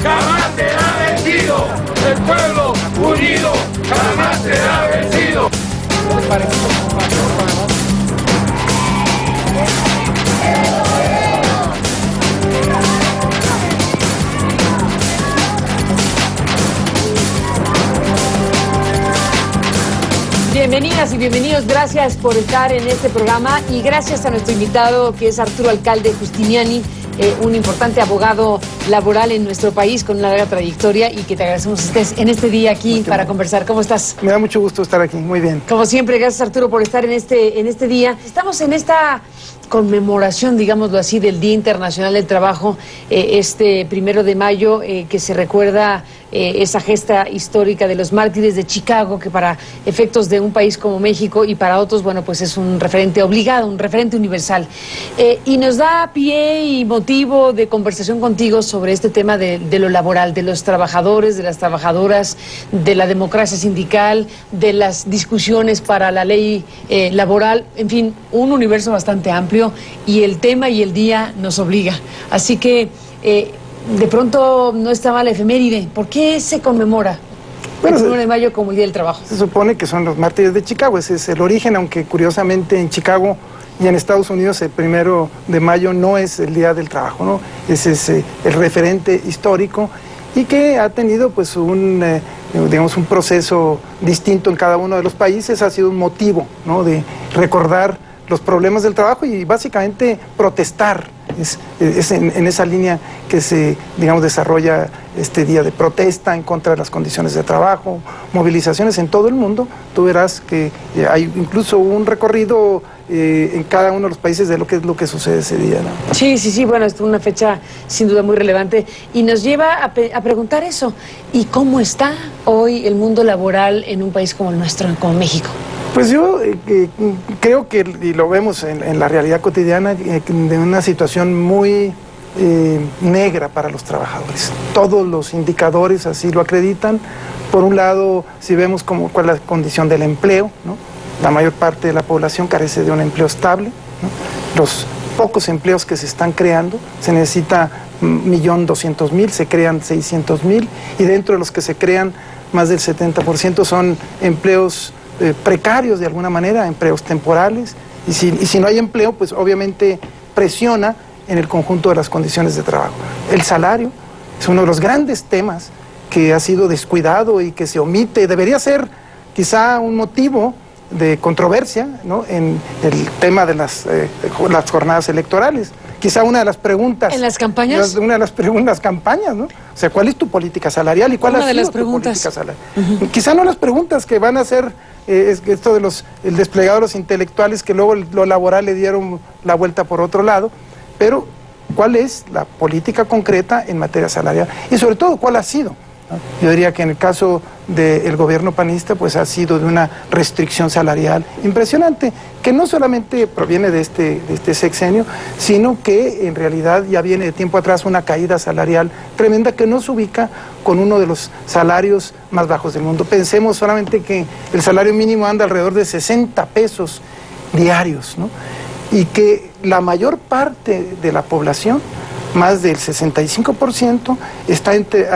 jamás será vencido. El pueblo unido jamás será vencido. Bienvenidas y bienvenidos, gracias por estar en este programa y gracias a nuestro invitado que es Arturo Alcalde Justiniani, un importante abogado laboral en nuestro país con una larga trayectoria y que te agradecemos que estés en este día aquí para conversar. ¿Cómo estás? Me da mucho gusto estar aquí, muy bien. Como siempre, gracias Arturo por estar en este día. Estamos en esta conmemoración, digámoslo así, del Día Internacional del Trabajo, este 1 de mayo, que se recuerda esa gesta histórica de los mártires de Chicago, que para efectos de un país como México y para otros, bueno, pues es un referente obligado, un referente universal. Y nos da pie y motivo de conversación contigo sobre este tema de lo laboral, de los trabajadores, de las trabajadoras, de la democracia sindical, de las discusiones para la ley laboral, en fin, un universo bastante amplio y el tema y el día nos obliga. Así que de pronto no está mal la efeméride. ¿Por qué se conmemora el 1 de mayo como el Día del Trabajo? Se supone que son los mártires de Chicago, ese es el origen, aunque curiosamente en Chicago y en Estados Unidos el 1 de mayo no es el Día del Trabajo, ¿no? Ese es el referente histórico y que ha tenido pues digamos, un proceso distinto en cada uno de los países, ha sido un motivo, ¿no?, de recordar los problemas del trabajo y básicamente protestar. Es en esa línea que se, digamos, desarrolla este día de protesta en contra de las condiciones de trabajo, movilizaciones en todo el mundo. Tú verás que hay incluso un recorrido en cada uno de los países de lo que sucede ese día, ¿no? Sí, bueno, es una fecha sin duda muy relevante y nos lleva a preguntar eso. ¿Y cómo está hoy el mundo laboral en un país como el nuestro, como México? Pues yo creo que, y lo vemos en la realidad cotidiana, de una situación muy negra para los trabajadores. Todos los indicadores así lo acreditan. Por un lado, si vemos cuál es la condición del empleo, ¿no? La mayor parte de la población carece de un empleo estable, ¿no? Los pocos empleos que se están creando, se necesita 1.200.000, se crean 600.000, y dentro de los que se crean, más del 70% son empleos precarios de alguna manera, empleos temporales, y si no hay empleo, pues obviamente presiona en el conjunto de las condiciones de trabajo. El salario es uno de los grandes temas que ha sido descuidado y que se omite, debería ser quizá un motivo de controversia, ¿no?, en el tema de las jornadas electorales. Quizá una de las preguntas... ¿En las campañas? Una de las preguntas campañas, ¿no? O sea, ¿cuál es tu política salarial y cuál ha sido tu política salarial? Quizá no las preguntas que van a ser esto de el desplegado de los intelectuales que luego lo laboral le dieron la vuelta por otro lado, pero ¿cuál es la política concreta en materia salarial? Y sobre todo, ¿cuál ha sido? Yo diría que en el caso del gobierno panista, pues ha sido de una restricción salarial impresionante, que no solamente proviene de este sexenio, sino que en realidad ya viene de tiempo atrás una caída salarial tremenda que nos ubica con uno de los salarios más bajos del mundo. Pensemos solamente que el salario mínimo anda alrededor de 60 pesos diarios, ¿no? Y que la mayor parte de la población, más del 65%, está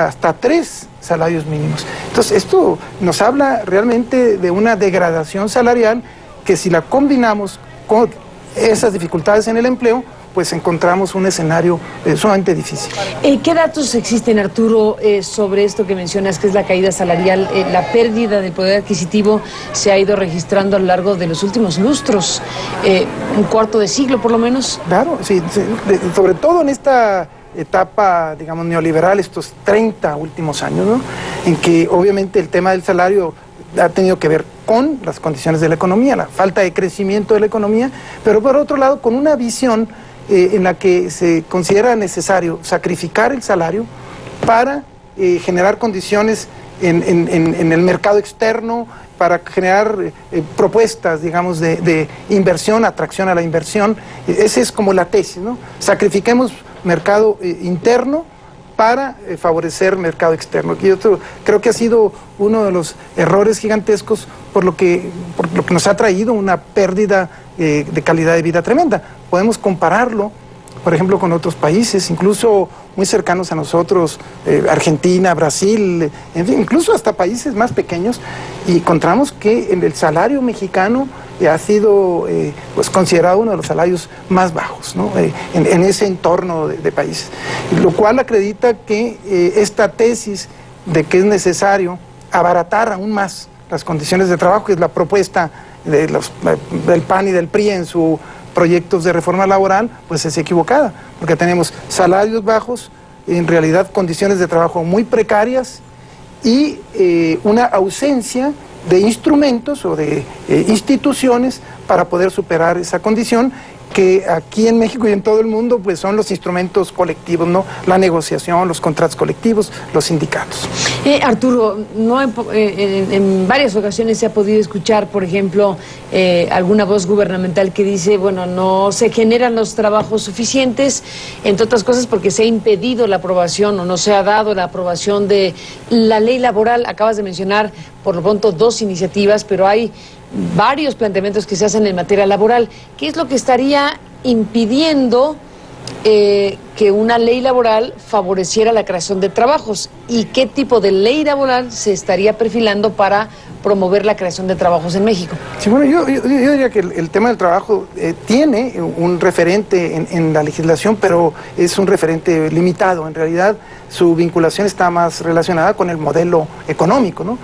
hasta 3 salarios mínimos. Entonces, esto nos habla realmente de una degradación salarial que, si la combinamos con esas dificultades en el empleo, pues encontramos un escenario sumamente difícil. ¿Qué datos existen, Arturo, sobre esto que mencionas, que es la caída salarial? La pérdida del poder adquisitivo se ha ido registrando a lo largo de los últimos lustros, un cuarto de siglo por lo menos. Claro, sí, sobre todo en esta etapa, digamos, neoliberal, estos 30 últimos años, ¿no?, en que obviamente el tema del salario ha tenido que ver con las condiciones de la economía, la falta de crecimiento de la economía, pero por otro lado con una visión en la que se considera necesario sacrificar el salario para generar condiciones en el mercado externo, para generar propuestas, digamos, de inversión, atracción a la inversión. Esa es como la tesis, ¿no? Sacrifiquemos mercado interno para favorecer mercado externo. Y yo creo que ha sido uno de los errores gigantescos por lo que nos ha traído una pérdida de calidad de vida tremenda. Podemos compararlo por ejemplo, con otros países, incluso muy cercanos a nosotros, Argentina, Brasil, en fin, incluso hasta países más pequeños, y encontramos que el salario mexicano ha sido pues considerado uno de los salarios más bajos, ¿no? En ese entorno de países, lo cual acredita que esta tesis de que es necesario abaratar aún más las condiciones de trabajo, que es la propuesta del PAN y del PRI en sus proyectos de reforma laboral, pues es equivocada, porque tenemos salarios bajos, en realidad condiciones de trabajo muy precarias y una ausencia de instrumentos o de instituciones para poder superar esa condición, que aquí en México y en todo el mundo pues son los instrumentos colectivos, ¿no? La negociación, los contratos colectivos, los sindicatos. Arturo, no en varias ocasiones se ha podido escuchar, por ejemplo, alguna voz gubernamental que dice, bueno, no se generan los trabajos suficientes, entre otras cosas porque se ha impedido la aprobación o no se ha dado la aprobación de la ley laboral. Acabas de mencionar por lo pronto 2 iniciativas, pero hay varios planteamientos que se hacen en materia laboral. ¿Qué es lo que estaría impidiendo que una ley laboral favoreciera la creación de trabajos? ¿Y qué tipo de ley laboral se estaría perfilando para promover la creación de trabajos en México? Sí, bueno, yo diría que el tema del trabajo tiene un referente en la legislación, pero es un referente limitado. En realidad, su vinculación está más relacionada con el modelo económico, ¿no?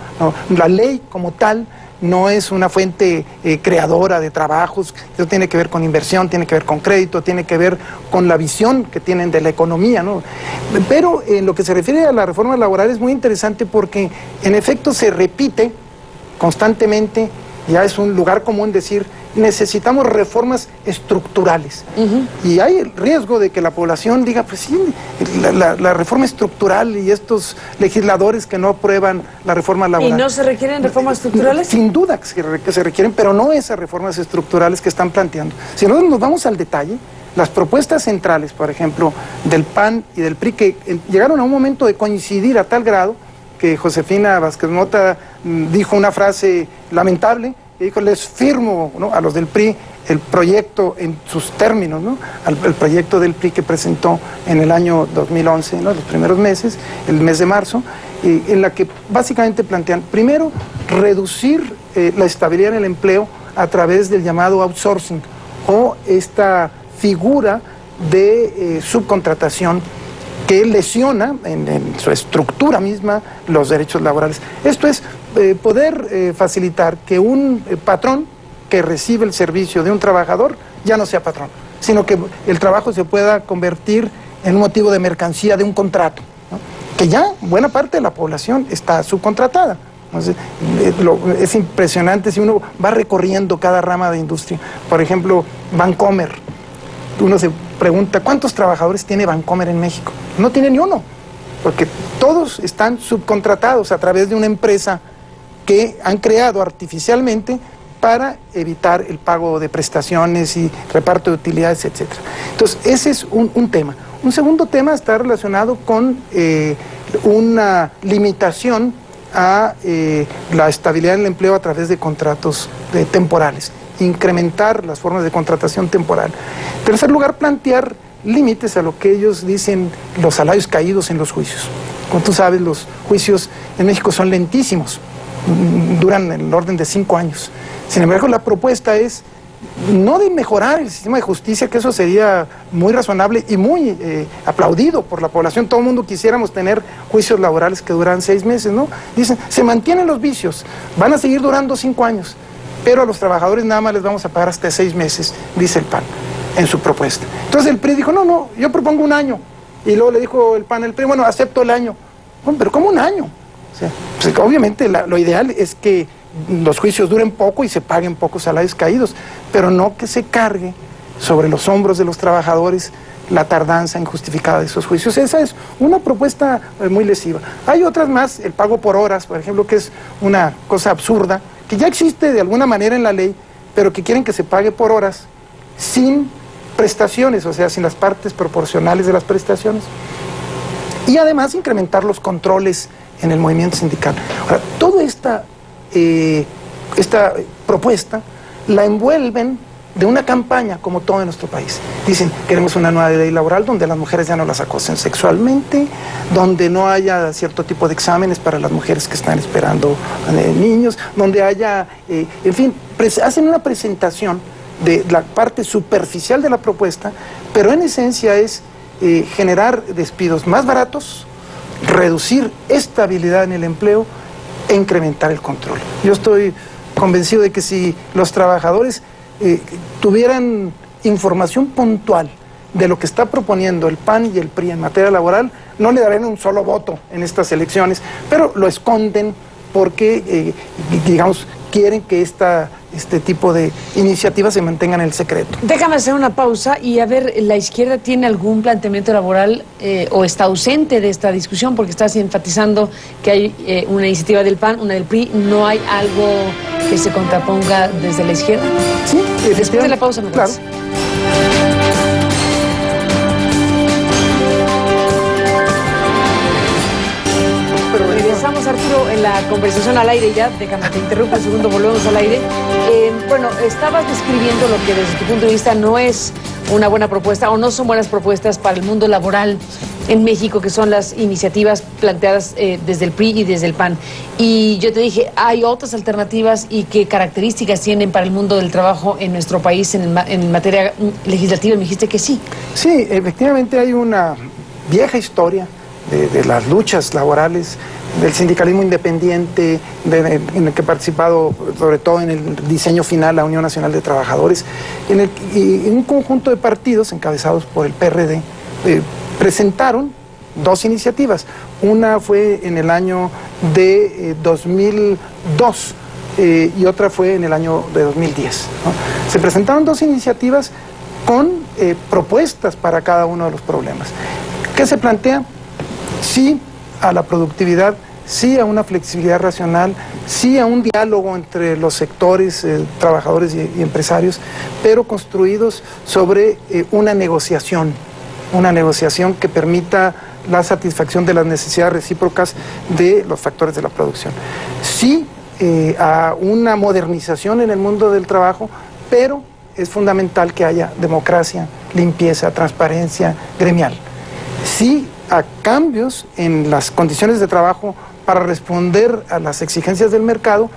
La ley como tal no es una fuente creadora de trabajos. Eso tiene que ver con inversión, tiene que ver con crédito, tiene que ver con la visión que tienen de la economía, ¿no? Pero en lo que se refiere a la reforma laboral es muy interesante porque en efecto se repite constantemente, ya es un lugar común decir, necesitamos reformas estructurales. Y hay el riesgo de que la población diga, pues sí, la reforma estructural y estos legisladores que no aprueban la reforma laboral. ¿Y no se requieren reformas estructurales? Sin duda que se requieren, pero no esas reformas estructurales que están planteando. Si nosotros nos vamos al detalle, las propuestas centrales, por ejemplo, del PAN y del PRI, que llegaron a un momento de coincidir a tal grado que Josefina Vázquez Mota dijo una frase lamentable, y dijo, les firmo, ¿no?, a los del PRI el proyecto en sus términos, ¿no?, el proyecto del PRI que presentó en el año 2011, ¿no?, los primeros meses, el mes de marzo, en la que básicamente plantean, primero, reducir la estabilidad en el empleo a través del llamado outsourcing, o esta figura de subcontratación que lesiona en su estructura misma los derechos laborales. Esto es poder facilitar que un patrón que recibe el servicio de un trabajador ya no sea patrón, sino que el trabajo se pueda convertir en un motivo de mercancía de un contrato, ¿no?, que ya buena parte de la población está subcontratada. Entonces, es impresionante si uno va recorriendo cada rama de industria. Por ejemplo, Vancomer. Uno se pregunta, ¿cuántos trabajadores tiene Vancomer en México? No tiene ni uno, porque todos están subcontratados a través de una empresa que han creado artificialmente para evitar el pago de prestaciones y reparto de utilidades, etc. Entonces, ese es un tema. Un segundo tema está relacionado con una limitación a la estabilidad en el empleo a través de contratos temporales, incrementar las formas de contratación temporal. En tercer lugar, plantear límites a lo que ellos dicen los salarios caídos en los juicios. Como tú sabes, los juicios en México son lentísimos, duran el orden de 5 años. Sin embargo, la propuesta es no de mejorar el sistema de justicia, que eso sería muy razonable y muy aplaudido por la población. Todo el mundo quisiéramos tener juicios laborales que duran 6 meses, ¿no? Dicen, se mantienen los vicios, van a seguir durando 5 años, pero a los trabajadores nada más les vamos a pagar hasta 6 meses, dice el PAN en su propuesta. Entonces el PRI dijo, no, yo propongo 1 año. Y luego le dijo el PAN al PRI, bueno, acepto el año. Bueno, pero ¿cómo 1 año? O sea, pues, obviamente lo ideal es que los juicios duren poco y se paguen pocos salarios caídos, pero no que se cargue sobre los hombros de los trabajadores la tardanza injustificada de esos juicios. Esa es una propuesta muy lesiva. Hay otras más, el pago por horas, por ejemplo, que es una cosa absurda, que ya existe de alguna manera en la ley, pero que quieren que se pague por horas sin prestaciones, o sea, sin las partes proporcionales de las prestaciones. Y además incrementar los controles en el movimiento sindical. Ahora, toda esta propuesta la envuelven de una campaña como todo en nuestro país. Dicen, queremos una nueva ley laboral donde las mujeres ya no las acosen sexualmente, donde no haya cierto tipo de exámenes para las mujeres que están esperando niños, donde haya, en fin, hacen una presentación de la parte superficial de la propuesta, pero en esencia es generar despidos más baratos, reducir estabilidad en el empleo e incrementar el control. Yo estoy convencido de que si los trabajadores tuvieran información puntual de lo que está proponiendo el PAN y el PRI en materia laboral, no le darían un solo voto en estas elecciones, pero lo esconden porque, digamos, quieren que este tipo de iniciativas se mantengan en el secreto. Déjame hacer una pausa y a ver, ¿la izquierda tiene algún planteamiento laboral o está ausente de esta discusión? Porque estás enfatizando que hay una iniciativa del PAN, una del PRI, ¿no hay algo que se contraponga desde la izquierda? Sí, después de la pausa, claro. Regresamos, Arturo, en la conversación al aire ya, déjame te interrumpo un segundo, volvemos al aire. Bueno, estabas describiendo lo que desde tu punto de vista no es una buena propuesta o no son buenas propuestas para el mundo laboral en México, que son las iniciativas planteadas desde el PRI y desde el PAN. Y yo te dije, hay otras alternativas y qué características tienen para el mundo del trabajo en nuestro país en materia legislativa. Me dijiste que sí. Sí, efectivamente hay una vieja historia de las luchas laborales, del sindicalismo independiente, en el que he participado sobre todo en el diseño final, la Unión Nacional de Trabajadores, y en un conjunto de partidos encabezados por el PRD, presentaron dos iniciativas. Una fue en el año de 2002 y otra fue en el año de 2010, ¿no? Se presentaron dos iniciativas con propuestas para cada uno de los problemas. ¿Qué se plantea? Sí a la productividad, sí a una flexibilidad racional, sí a un diálogo entre los sectores, trabajadores y empresarios, pero construidos sobre una negociación que permita la satisfacción de las necesidades recíprocas de los factores de la producción. Sí a una modernización en el mundo del trabajo, pero es fundamental que haya democracia, limpieza, transparencia gremial. Sí a cambios en las condiciones de trabajo para responder a las exigencias del mercado,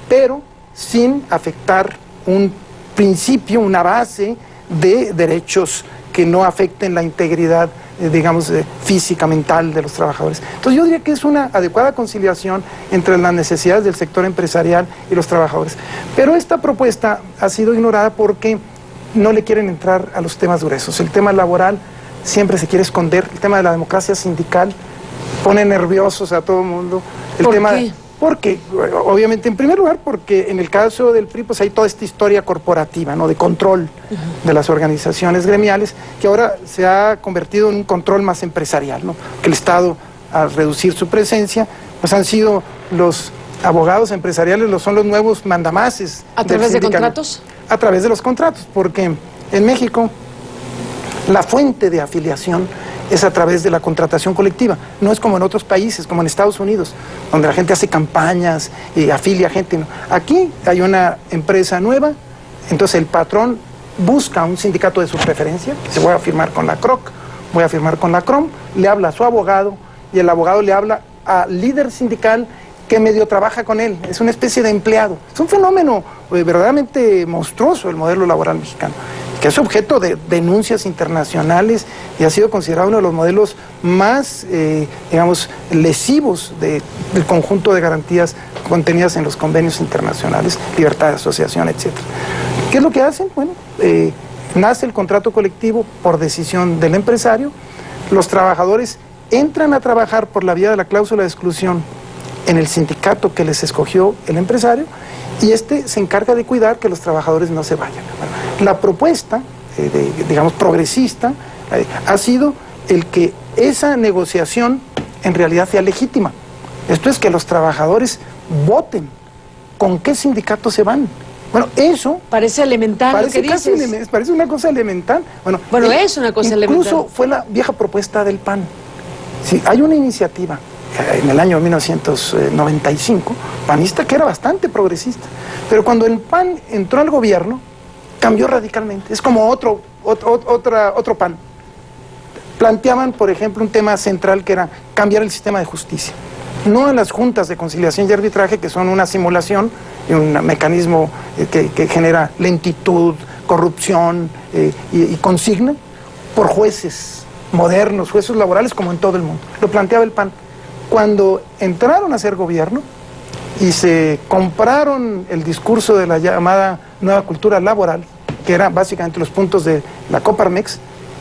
pero sin afectar un principio, una base de derechos que no afecten la integridad, digamos, física, mental de los trabajadores. Entonces yo diría que es una adecuada conciliación entre las necesidades del sector empresarial y los trabajadores. Pero esta propuesta ha sido ignorada porque no le quieren entrar a los temas gruesos. El tema laboral siempre se quiere esconder, el tema de la democracia sindical pone nerviosos a todo el mundo. ¿Por qué? Porque, obviamente, en primer lugar, porque en el caso del PRI, pues hay toda esta historia corporativa, ¿no?, de control de las organizaciones gremiales, que ahora se ha convertido en un control más empresarial, ¿no? Que el Estado, al reducir su presencia, pues han sido los abogados empresariales, son los nuevos mandamases. ¿A través de contratos? A través de los contratos, porque en México la fuente de afiliación es a través de la contratación colectiva. No es como en otros países, como en Estados Unidos, donde la gente hace campañas y afilia gente. No. Aquí hay una empresa nueva, entonces el patrón busca un sindicato de su preferencia, se voy a firmar con la CROC, voy a firmar con la CROM, le habla a su abogado y el abogado le habla al líder sindical que medio trabaja con él. Es una especie de empleado. Es un fenómeno verdaderamente monstruoso el modelo laboral mexicano, que es objeto de denuncias internacionales y ha sido considerado uno de los modelos más, digamos, lesivos del conjunto de garantías contenidas en los convenios internacionales, libertad de asociación, etc. ¿Qué es lo que hacen? Bueno, nace el contrato colectivo por decisión del empresario, los trabajadores entran a trabajar por la vía de la cláusula de exclusión en el sindicato que les escogió el empresario, y este se encarga de cuidar que los trabajadores no se vayan. Bueno, la propuesta, digamos, progresista, ha sido el que esa negociación en realidad sea legítima. Esto es que los trabajadores voten con qué sindicato se van. Bueno, eso... Parece elemental lo que dices. Parece una cosa elemental. Bueno, es una cosa elemental. Incluso fue la vieja propuesta del PAN. Sí, hay una iniciativa en el año 1995, panista, que era bastante progresista. Pero cuando el PAN entró al gobierno, cambió radicalmente. Es como otro PAN. Planteaban, por ejemplo, un tema central que era cambiar el sistema de justicia. No a las juntas de conciliación y arbitraje, que son una simulación y un mecanismo que genera lentitud, corrupción y consigna, por jueces modernos, jueces laborales como en todo el mundo. Lo planteaba el PAN. Cuando entraron a hacer gobierno y se compraron el discurso de la llamada nueva cultura laboral, que eran básicamente los puntos de la Coparmex,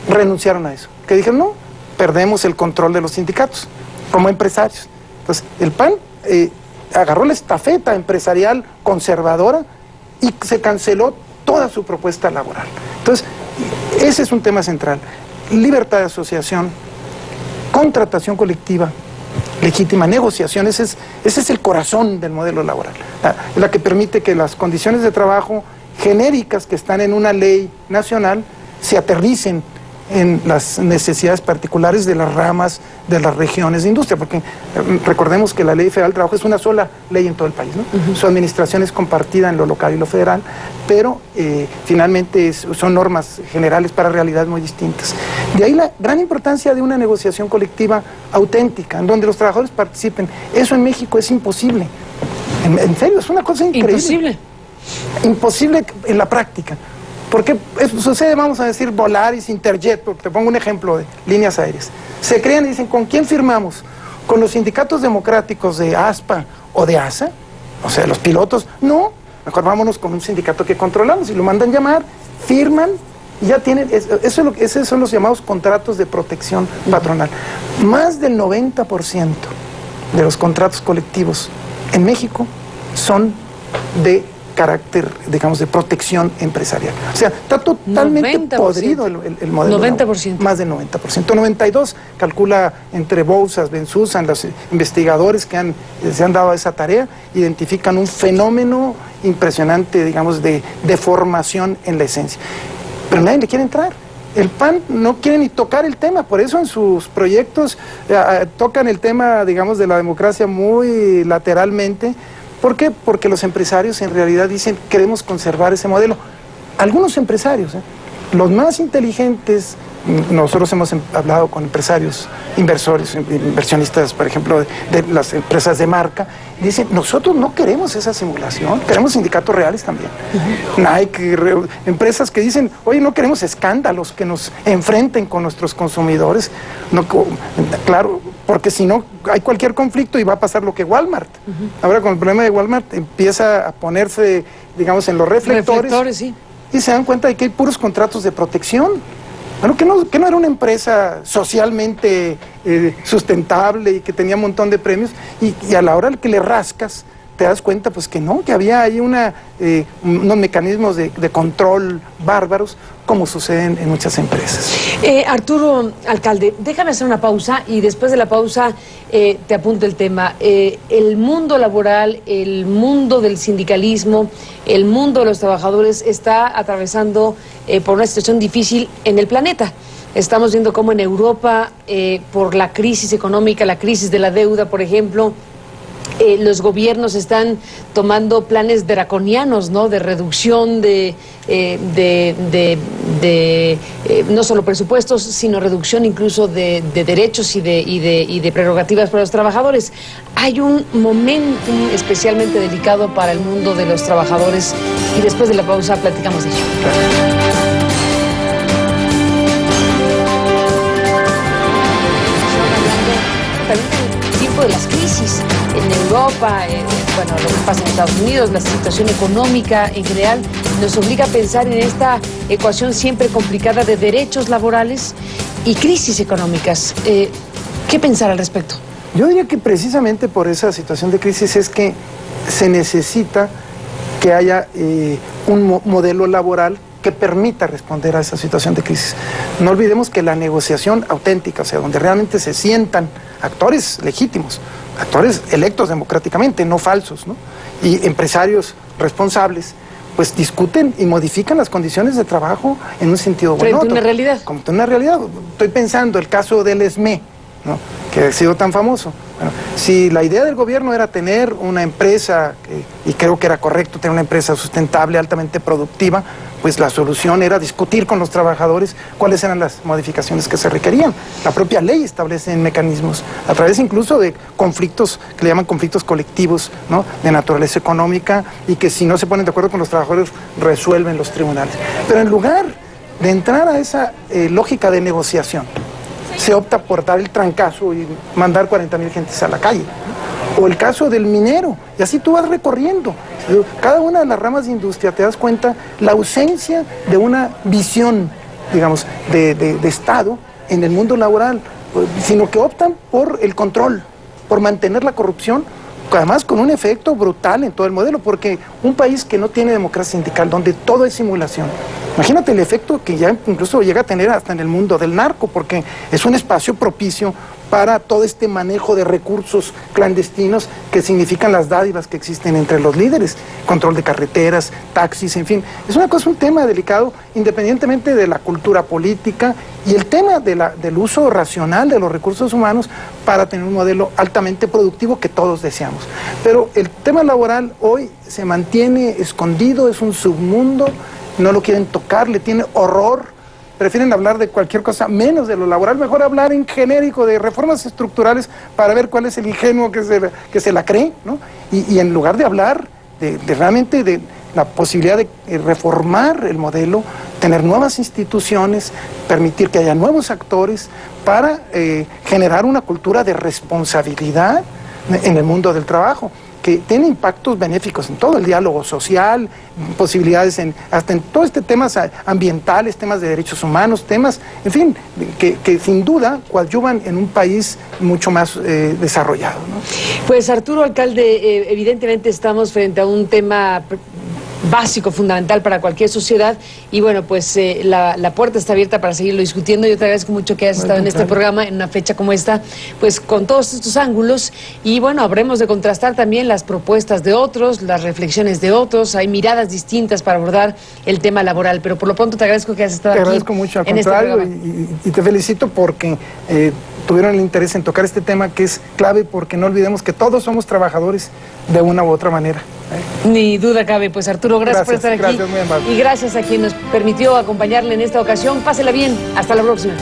renunciaron a eso. Que dijeron, no, perdemos el control de los sindicatos como empresarios. Entonces, el PAN agarró la estafeta empresarial conservadora y se canceló toda su propuesta laboral. Entonces, ese es un tema central. Libertad de asociación, contratación colectiva, legítima negociación, ese es el corazón del modelo laboral. La que permite que las condiciones de trabajo genéricas que están en una ley nacional se aterricen en las necesidades particulares de las ramas de las regiones de industria, porque recordemos que la Ley Federal del Trabajo es una sola ley en todo el país, ¿no? Su administración es compartida en lo local y lo federal, pero finalmente son normas generales para realidades muy distintas. De ahí la gran importancia de una negociación colectiva auténtica, en donde los trabajadores participen. Eso en México es imposible. En serio, es una cosa increíble. Imposible. Imposible en la práctica. Porque eso sucede, vamos a decir, Volaris, Interjet, te pongo un ejemplo de líneas aéreas. Se crean y dicen, ¿con quién firmamos? ¿Con los sindicatos democráticos de ASPA o de ASA? O sea, los pilotos. No, mejor vámonos con un sindicato que controlamos y lo mandan llamar, firman y ya tienen, esos son los llamados contratos de protección patronal. Más del 90% de los contratos colectivos en México son de carácter, digamos, de protección empresarial. O sea, está totalmente 90%. Podrido el modelo. 90%. Más del 90%. 92% calcula entre Bousas, Bensusan, los investigadores que se han dado a esa tarea, identifican un fenómeno impresionante, digamos, de deformación en la esencia. Pero nadie le quiere entrar. El PAN no quiere ni tocar el tema, por eso en sus proyectos tocan el tema, digamos, de la democracia muy lateralmente. ¿Por qué? Porque los empresarios en realidad dicen, queremos conservar ese modelo. Algunos empresarios, los más inteligentes, nosotros hemos hablado con empresarios, inversionistas, por ejemplo, de las empresas de marca, dicen, nosotros no queremos esa simulación, queremos sindicatos reales también. Nike, empresas que dicen, oye, no queremos escándalos que nos enfrenten con nuestros consumidores. No, claro, porque si no, hay cualquier conflicto y va a pasar lo que Walmart. Ahora con el problema de Walmart empieza a ponerse, digamos, en los reflectores sí. Y se dan cuenta de que hay puros contratos de protección. Bueno, que no era una empresa socialmente sustentable y que tenía un montón de premios, y a la hora que le rascas, te das cuenta pues que no, que había ahí unos mecanismos de control bárbaros, como suceden en muchas empresas. Arturo, alcalde, déjame hacer una pausa y después de la pausa te apunto el tema. El mundo laboral, el mundo del sindicalismo, el mundo de los trabajadores está atravesando por una situación difícil en el planeta. Estamos viendo cómo en Europa, por la crisis económica, la crisis de la deuda, por ejemplo, los gobiernos están tomando planes draconianos, ¿no?, de reducción de no solo presupuestos, sino reducción incluso de derechos y de prerrogativas para los trabajadores. Hay un momentum especialmente delicado para el mundo de los trabajadores y después de la pausa platicamos de ello. De las crisis en Europa, bueno, lo que pasa en Estados Unidos, la situación económica en general, nos obliga a pensar en esta ecuación siempre complicada de derechos laborales y crisis económicas. ¿Qué pensar al respecto? Yo diría que precisamente por esa situación de crisis es que se necesita que haya un modelo laboral que permita responder a esa situación de crisis. No olvidemos que la negociación auténtica, o sea, donde realmente se sientan actores legítimos, actores electos democráticamente, no falsos, ¿no?, y empresarios responsables, pues discuten y modifican las condiciones de trabajo en un sentido bueno. Frente a una realidad. Como una realidad. Estoy pensando el caso del SME, ¿no?, que ha sido tan famoso. Bueno, si la idea del gobierno era tener una empresa, y creo que era correcto tener una empresa sustentable, altamente productiva, pues la solución era discutir con los trabajadores cuáles eran las modificaciones que se requerían. La propia ley establece mecanismos, a través incluso de conflictos que le llaman conflictos colectivos, ¿no?, de naturaleza económica, y que si no se ponen de acuerdo con los trabajadores, resuelven los tribunales. Pero en lugar de entrar a esa lógica de negociación, se opta por dar el trancazo y mandar 40,000 gentes a la calle, ¿no? O el caso del minero, y así tú vas recorriendo. Cada una de las ramas de industria, te das cuenta la ausencia de una visión, digamos, de Estado en el mundo laboral, sino que optan por el control, por mantener la corrupción, además con un efecto brutal en todo el modelo, porque un país que no tiene democracia sindical, donde todo es simulación, imagínate el efecto que ya incluso llega a tener hasta en el mundo del narco, porque es un espacio propicio para todo este manejo de recursos clandestinos que significan las dádivas que existen entre los líderes, control de carreteras, taxis, en fin. Es una cosa, un tema delicado, independientemente de la cultura política y el tema del uso racional de los recursos humanos para tener un modelo altamente productivo que todos deseamos. Pero el tema laboral hoy se mantiene escondido, es un submundo, no lo quieren tocar, le tiene horror. Prefieren hablar de cualquier cosa menos de lo laboral, mejor hablar en genérico de reformas estructurales para ver cuál es el ingenuo que se la cree, ¿no? Y en lugar de hablar de realmente de la posibilidad de reformar el modelo, tener nuevas instituciones, permitir que haya nuevos actores para generar una cultura de responsabilidad en el mundo del trabajo, que tiene impactos benéficos en todo el diálogo social, posibilidades hasta en todo este temas ambientales, temas de derechos humanos, temas, en fin, que sin duda coadyuvan en un país mucho más desarrollado, ¿no? Pues Arturo, alcalde, evidentemente estamos frente a un tema básico, fundamental para cualquier sociedad, y bueno, pues la puerta está abierta para seguirlo discutiendo. Yo te agradezco mucho que hayas estado en este programa en una fecha como esta, pues con todos estos ángulos, y bueno, habremos de contrastar también las propuestas de otros, las reflexiones de otros. Hay miradas distintas para abordar el tema laboral, pero por lo pronto te agradezco que hayas estado aquí. Te agradezco mucho, al contrario, y te felicito porque tuvieron el interés en tocar este tema que es clave, porque no olvidemos que todos somos trabajadores de una u otra manera. Ni duda cabe. Pues Arturo, gracias por estar aquí. Gracias, muy amable. Y gracias a quien nos permitió acompañarle en esta ocasión. Pásela bien. Hasta la próxima.